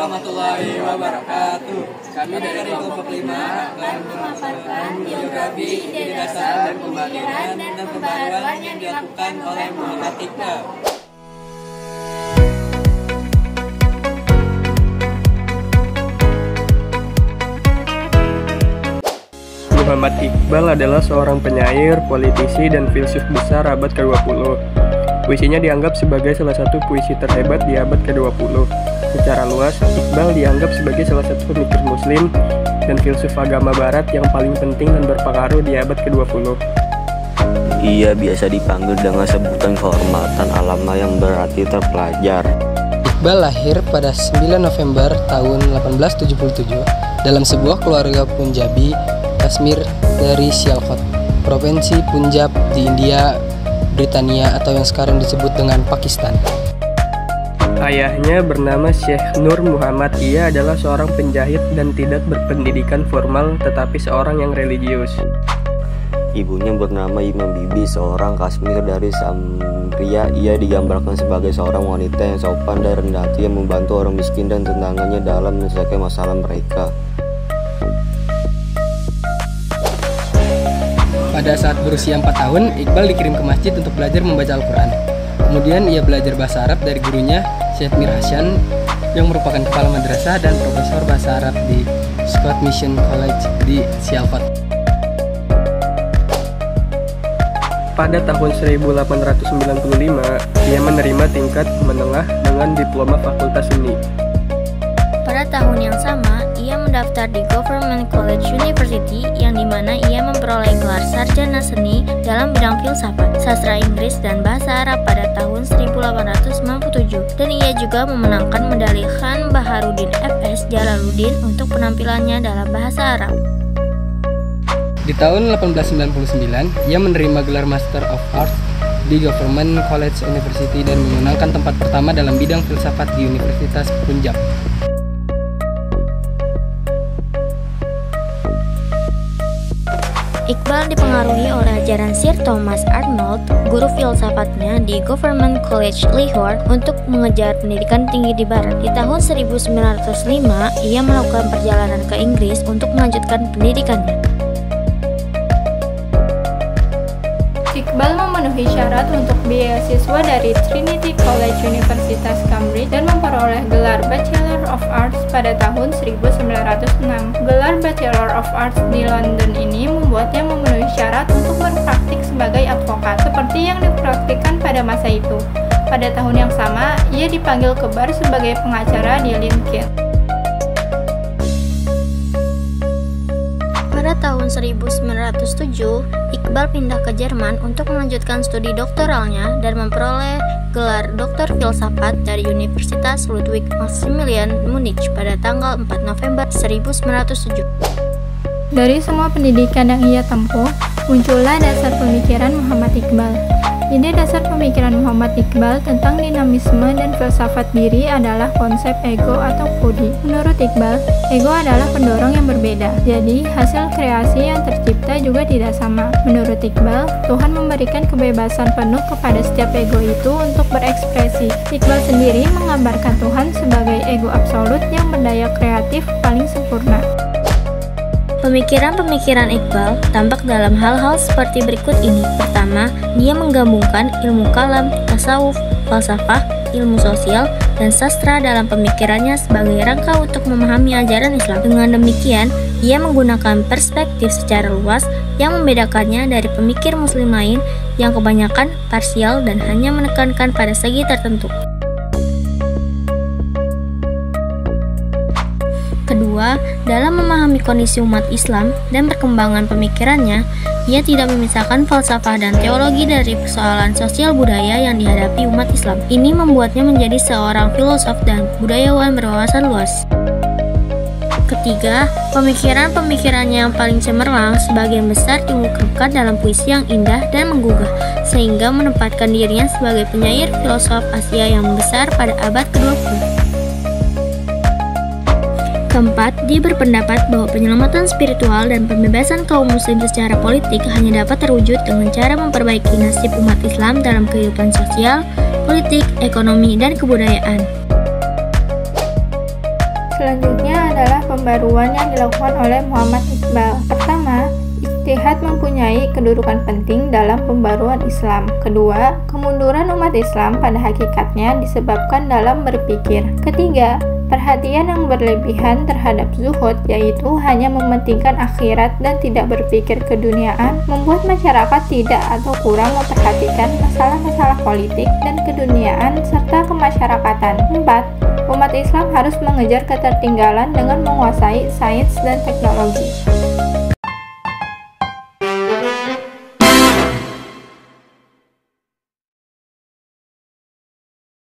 warahmatullahi wabarakatuh. Kami dari kelompok 5 akan memaparkan biografi, ide dasar dan pembagian dan pembaruan yang dilakukan oleh Muhammad Iqbal. Muhammad Iqbal adalah seorang penyair, politisi, dan filsuf besar abad ke-20. Puisinya dianggap sebagai salah satu puisi terhebat di abad ke-20. Secara luas, Iqbal dianggap sebagai salah satu pemikir muslim dan filsuf agama barat yang paling penting dan berpengaruh di abad ke-20. Ia biasa dipanggil dengan sebutan kehormatan alama yang berarti terpelajar. Iqbal lahir pada 9 November tahun 1877 dalam sebuah keluarga Punjabi Kashmir dari Sialkot, Provinsi Punjab di India, Britania atau yang sekarang disebut dengan Pakistan. Ayahnya bernama Syekh Nur Muhammad. Ia adalah seorang penjahit dan tidak berpendidikan formal tetapi seorang yang religius. Ibunya bernama Imam Bibi, seorang Kashmir dari Sambria. Ia digambarkan sebagai seorang wanita yang sopan dan rendah hati yang membantu orang miskin dan tetangganya dalam menyelesaikan masalah mereka. Pada saat berusia 4 tahun, Iqbal dikirim ke masjid untuk belajar membaca Al-Quran. Kemudian ia belajar bahasa Arab dari gurunya Syekh Mir Hasan yang merupakan kepala madrasah dan profesor bahasa Arab di Scott Mission College di Sialkot. Pada tahun 1895, ia menerima tingkat menengah dengan diploma Fakultas Seni. Pada tahun yang sama, ia mendaftar di Government College University yang dimana ia memperoleh gelar sarjana seni dalam bidang filsafat, sastra Inggris, dan bahasa Arab pada tahun 1897 dan ia juga memenangkan medali Khan Baharuddin F.S. Jalaluddin untuk penampilannya dalam bahasa Arab. Di tahun 1899, ia menerima gelar Master of Arts di Government College University dan memenangkan tempat pertama dalam bidang filsafat di Universitas Punjab. Iqbal dipengaruhi oleh ajaran Sir Thomas Arnold, guru filsafatnya di Government College Lahore, untuk mengejar pendidikan tinggi di Barat. Di tahun 1905, ia melakukan perjalanan ke Inggris untuk melanjutkan pendidikannya. Iqbal memenuhi syarat untuk beasiswa dari Trinity College Universitas Cambridge dan memperoleh gelar Bachelor of Arts pada tahun 1906. Gelar Bachelor of Arts di London ini membuatnya memenuhi syarat untuk berpraktik sebagai advokat, seperti yang dipraktikkan pada masa itu. Pada tahun yang sama, ia dipanggil ke bar sebagai pengacara di Lincoln. Pada tahun 1907, Iqbal pindah ke Jerman untuk melanjutkan studi doktoralnya dan memperoleh gelar Doktor Filsafat dari Universitas Ludwig Maximilian Munich pada tanggal 4 November 1907. Dari semua pendidikan yang ia tempuh, muncullah dasar pemikiran Muhammad Iqbal. Ide dasar pemikiran Muhammad Iqbal tentang dinamisme dan filsafat diri adalah konsep ego atau kudi. Menurut Iqbal, ego adalah pendorong yang berbeda, jadi hasil kreasi yang tercipta juga tidak sama. Menurut Iqbal, Tuhan memberikan kebebasan penuh kepada setiap ego itu untuk berekspresi. Iqbal sendiri menggambarkan Tuhan sebagai ego absolut yang berdaya kreatif paling sempurna. Pemikiran-pemikiran Iqbal tampak dalam hal-hal seperti berikut ini. Pertama, dia menggabungkan ilmu kalam, tasawuf, falsafah, ilmu sosial, dan sastra dalam pemikirannya sebagai rangka untuk memahami ajaran Islam. Dengan demikian, ia menggunakan perspektif secara luas yang membedakannya dari pemikir muslim lain yang kebanyakan parsial dan hanya menekankan pada segi tertentu. Kedua, dalam memahami kondisi umat Islam dan perkembangan pemikirannya, ia tidak memisahkan falsafah dan teologi dari persoalan sosial budaya yang dihadapi umat Islam. Ini membuatnya menjadi seorang filosof dan budayawan berwawasan luas. Ketiga, pemikiran-pemikirannya yang paling cemerlang sebagian besar diungkapkan dalam puisi yang indah dan menggugah, sehingga menempatkan dirinya sebagai penyair filosof Asia yang besar pada abad ke-20. Keempat, dia berpendapat bahwa penyelamatan spiritual dan pembebasan kaum muslim secara politik hanya dapat terwujud dengan cara memperbaiki nasib umat Islam dalam kehidupan sosial, politik, ekonomi, dan kebudayaan. Selanjutnya adalah pembaruan yang dilakukan oleh Muhammad Iqbal. Pertama, ijtihad mempunyai kedudukan penting dalam pembaruan Islam. Kedua, kemunduran umat Islam pada hakikatnya disebabkan dalam berpikir. Ketiga, perhatian yang berlebihan terhadap zuhud, yaitu hanya mementingkan akhirat dan tidak berpikir keduniaan, membuat masyarakat tidak atau kurang memperhatikan masalah-masalah politik dan keduniaan serta kemasyarakatan. 4. Umat Islam harus mengejar ketertinggalan dengan menguasai sains dan teknologi.